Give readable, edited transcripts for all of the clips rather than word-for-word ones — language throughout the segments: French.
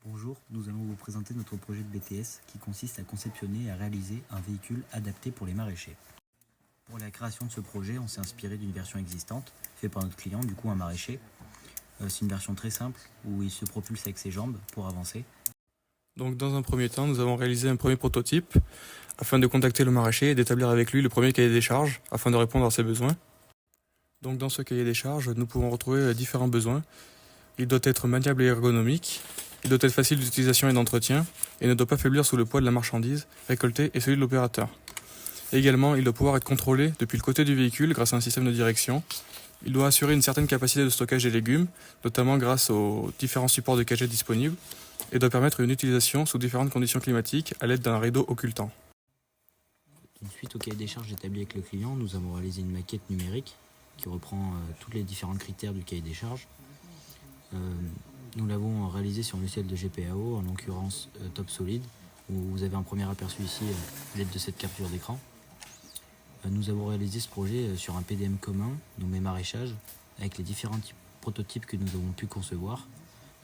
Bonjour, nous allons vous présenter notre projet de BTS qui consiste à conceptionner et à réaliser un véhicule adapté pour les maraîchers. Pour la création de ce projet, on s'est inspiré d'une version existante, faite par notre client, du coup un maraîcher. C'est une version très simple où il se propulse avec ses jambes pour avancer. Donc dans un premier temps, nous avons réalisé un premier prototype afin de contacter le maraîcher et d'établir avec lui le premier cahier des charges afin de répondre à ses besoins. Donc dans ce cahier des charges, nous pouvons retrouver différents besoins. Il doit être maniable et ergonomique, il doit être facile d'utilisation et d'entretien et ne doit pas faiblir sous le poids de la marchandise récoltée et celui de l'opérateur. Également, il doit pouvoir être contrôlé depuis le côté du véhicule grâce à un système de direction. Il doit assurer une certaine capacité de stockage des légumes, notamment grâce aux différents supports de cagette disponibles, et doit permettre une utilisation sous différentes conditions climatiques à l'aide d'un rideau occultant. Suite au cahier des charges établi avec le client, nous avons réalisé une maquette numérique qui reprend tous les différents critères du cahier des charges. Nous l'avons réalisé sur un logiciel de GPAO, en l'occurrence TopSolid, où vous avez un premier aperçu ici à l'aide de cette capture d'écran. Nous avons réalisé ce projet sur un PDM commun nommé maraîchage, avec les différents prototypes que nous avons pu concevoir.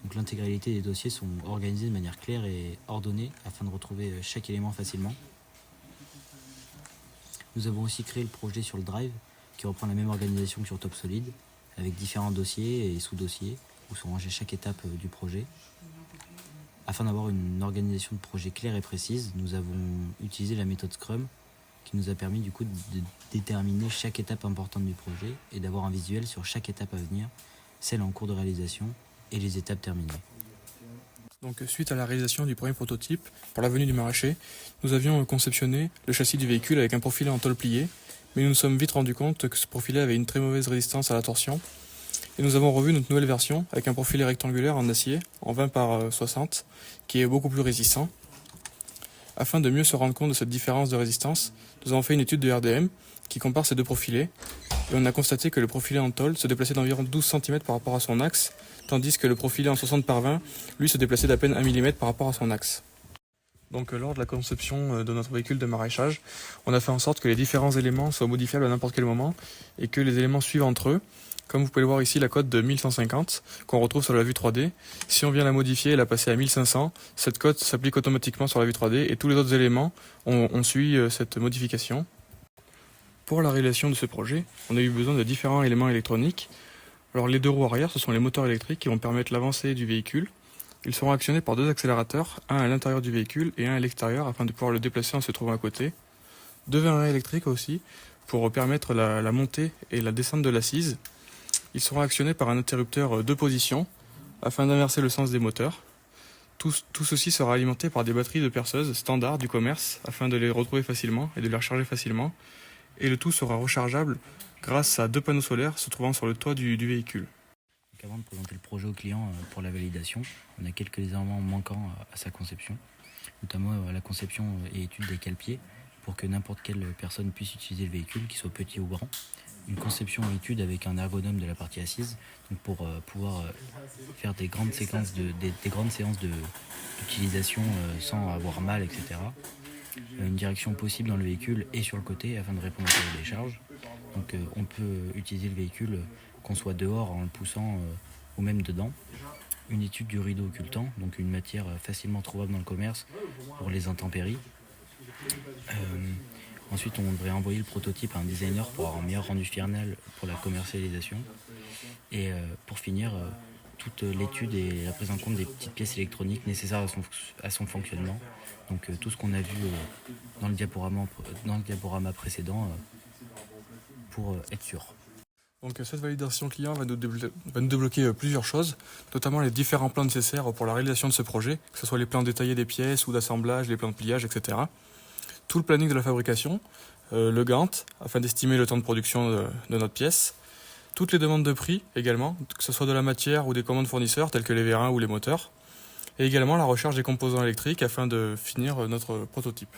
Donc l'intégralité des dossiers sont organisés de manière claire et ordonnée afin de retrouver chaque élément facilement. Nous avons aussi créé le projet sur le Drive qui reprend la même organisation que sur TopSolid, avec différents dossiers et sous-dossiers où sont rangées chaque étape du projet. Afin d'avoir une organisation de projet claire et précise, nous avons utilisé la méthode Scrum qui nous a permis du coup de déterminer chaque étape importante du projet et d'avoir un visuel sur chaque étape à venir, celle en cours de réalisation et les étapes terminées. Donc suite à la réalisation du premier prototype, pour la venue du maraîcher, nous avions conceptionné le châssis du véhicule avec un profilet en tôle pliée, mais nous nous sommes vite rendus compte que ce profilet avait une très mauvaise résistance à la torsion. Et nous avons revu notre nouvelle version avec un profilet rectangulaire en acier en 20 par 60 qui est beaucoup plus résistant. Afin de mieux se rendre compte de cette différence de résistance, nous avons fait une étude de RDM qui compare ces deux profilets et on a constaté que le profilet en tôle se déplaçait d'environ 12 cm par rapport à son axe, tandis que le profilet en 60 par 20, lui, se déplaçait d'à peine 1 mm par rapport à son axe. Donc lors de la conception de notre véhicule de maraîchage, on a fait en sorte que les différents éléments soient modifiables à n'importe quel moment et que les éléments suivent entre eux. Comme vous pouvez le voir ici, la cote de 1150 qu'on retrouve sur la vue 3D. Si on vient la modifier et la passer à 1500, cette cote s'applique automatiquement sur la vue 3D et tous les autres éléments, on suit cette modification. Pour la réalisation de ce projet, on a eu besoin de différents éléments électroniques. Alors les deux roues arrière, ce sont les moteurs électriques qui vont permettre l'avancée du véhicule. Ils seront actionnés par deux accélérateurs, un à l'intérieur du véhicule et un à l'extérieur afin de pouvoir le déplacer en se trouvant à côté. Deux vérins électriques aussi pour permettre la montée et la descente de l'assise. Ils seront actionnés par un interrupteur de position afin d'inverser le sens des moteurs. Tout ceci sera alimenté par des batteries de perceuse standard du commerce afin de les retrouver facilement et de les recharger facilement. Et le tout sera rechargeable grâce à deux panneaux solaires se trouvant sur le toit du véhicule. Donc avant de présenter le projet au client pour la validation, on a quelques éléments manquants à sa conception, notamment la conception et étude des cale-pieds pour que n'importe quelle personne puisse utiliser le véhicule, qu'il soit petit ou grand. Une conception et étude avec un ergonome de la partie assise, donc pour pouvoir faire des grandes séances d'utilisation sans avoir mal, etc. Une direction possible dans le véhicule et sur le côté afin de répondre au cahier des charges. Donc on peut utiliser le véhicule qu'on soit dehors en le poussant ou même dedans. Une étude du rideau occultant, donc une matière facilement trouvable dans le commerce pour les intempéries. Ensuite, on devrait envoyer le prototype à un designer pour avoir un meilleur rendu final pour la commercialisation. Et pour finir, toute l'étude et la prise en compte des petites pièces électroniques nécessaires à son fonctionnement. Donc tout ce qu'on a vu dans le diaporama précédent pour être sûr. Donc cette validation client va nous débloquer plusieurs choses, notamment les différents plans nécessaires pour la réalisation de ce projet, que ce soit les plans détaillés des pièces ou d'assemblage, les plans de pliage, etc. Tout le planning de la fabrication, le Gantt, afin d'estimer le temps de production de notre pièce, toutes les demandes de prix également, que ce soit de la matière ou des commandes fournisseurs tels que les vérins ou les moteurs, et également la recherche des composants électriques afin de finir notre prototype.